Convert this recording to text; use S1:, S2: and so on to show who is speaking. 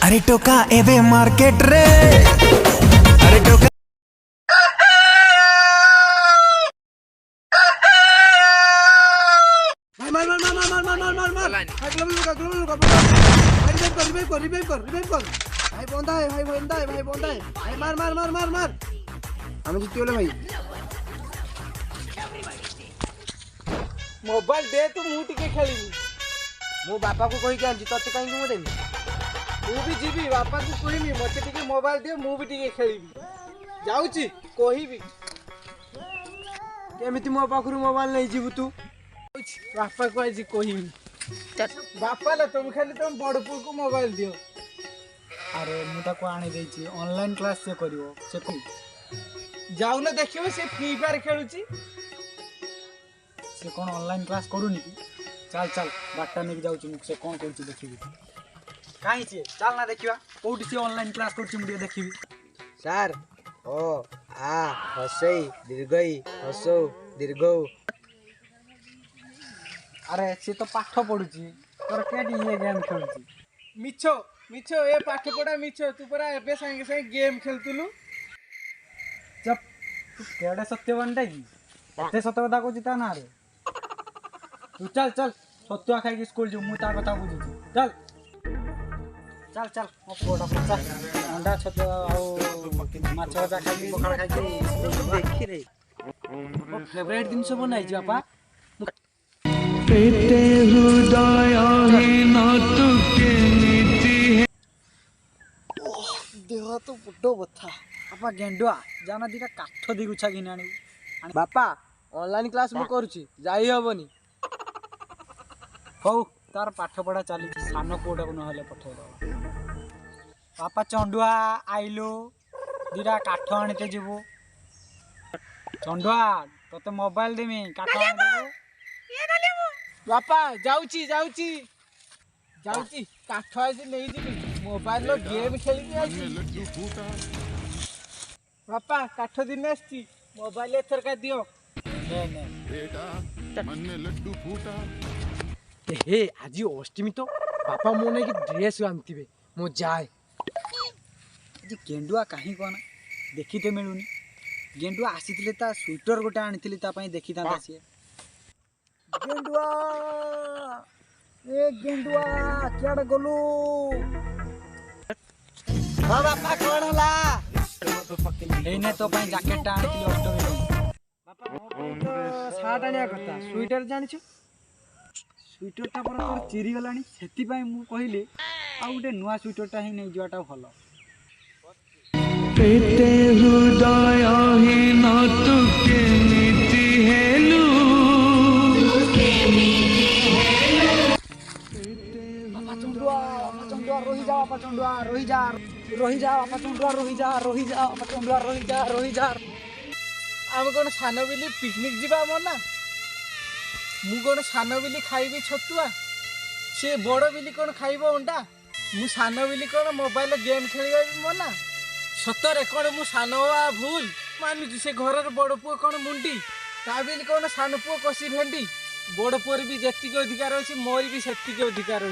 S1: अरे टोका एवे मार्केट रे अरे टोका
S2: मार मार मार मार मार मार मार मार मार भाई रिवाइव कर भाई बंदा है भाई मार मार मार मार मार हमें जीती बोले भाई मोबाइल दे तू मु टिके खेलिनी मो बापा को कहि के आंजी तते काई मु देमी मु भी जीबी बापा को कहिमी मते टिके मोबाइल दे मु भी टिके खेलिबी जाउची कहिबी केमिति मो पाखरु मोबाइल नै जीबू तू बापा को आज कहिमी बापा ले तुम खाली तुम बड़ पुओ को मोबाइल दियो
S3: अरे मु ताको आनी देछि ऑनलाइन क्लास से करिवो से को
S2: जाऊ ना देखियो से फ्री फायर खेलुची
S3: से कोन ऑनलाइन क्लास करूनी की चल चल बाटा नेक जाउची मु से कोन करछि देखिबी काई छी चल ना देखिबा कोठी से ऑनलाइन क्लास करछि मु देखिबी
S2: सर ओ आ हसई दीर्घई हसो दीर्घौ
S3: अरे से तो पाठ पढुची तोर केडी ये गेम खेलुची
S2: मिछो मिछो ए पाठ पढा मिछो तू परा एबे संगे संगे गेम खेलतुलु
S3: जब तू केडे सत्यवान की एते सत्यवता को जिता ना रे तू चल चल सत्या खाई के स्कूल जो मु ता कथा बुझुची चल चल चल ओ कोडा पचा अंडा सत्य आ माछ जा खाई पखाड़ खाई
S2: देखि रे
S3: ओ फेवरेट दिन सब बनाई जी बापा
S1: पेटे हृदय हीन तू केमिति है
S3: देह तो बड्डो बथा बापा गेंडुआ जाना दिटा काठ दी गुछा घिनाणी
S2: बापा ऑनलाइन क्लास मु करूची जाई हबनी
S3: हौ तार पाठ पढ़ा चली सान कोटा को नहले पठे बापा चंडुआ आइलो दिटा काठ आनिते जीवो चंडुआ तते मोबाइल देमी काठ आनि देबो
S2: बापा जाउची जाउची जाउची काठ आज नहीं जीबी मोबाइल लो गेम खेली आजी बापा काठ दिन आछी मोबाइल एथर का दियो
S3: ने ने
S2: हे आज अष्टमी तो बापा मो नहीं कि ड्रेस आनथिबे मो जाए
S3: जी गेंडुआ काहे कोना देखिते मिलुनी गेंडुआ आसीतिले ता स्वेटर गोटे आनिथिली ता पई देखि तांता सिए गेंडुआ ए गेंडुआ केड गलु
S2: हां बापा कोन होला
S3: एने तो पई जैकेट आनिथिली अष्टमी
S2: बापा मो तो शर्ट आनिया करता स्वेटर जानिछु
S3: स्वेटर ता पर तोर चिरी गलानी सेति पई मु कहिले आ गोटे नुवा स्वेटर ता ही नै जुआटा भलो
S1: पेटे हृदय हीन तू केमिति हेलु
S3: बापा चंडुआ रोही जा बापा चंडुआ रोही जा बापा चंडुआ रोही जा बापा चंडुआ रोही जा
S2: आम कोन सानो बिली पिकनिक जीवा मना मु कोन सानो बिली खाइबी छतुआ से बड़ बिली कोन खाइबो अंडा मु सानो बिली कोन मोबाइल गेम खेलिबा मना सतरे कोन मु सानो भूल मानुची से घर बड़ पुओ कोन मुंडी ता बिली कोन सानो पुओ कसी भेंडी बड़ पुओर भी जेतिके अधिकार अछि मोर भी सेतिके अधिकार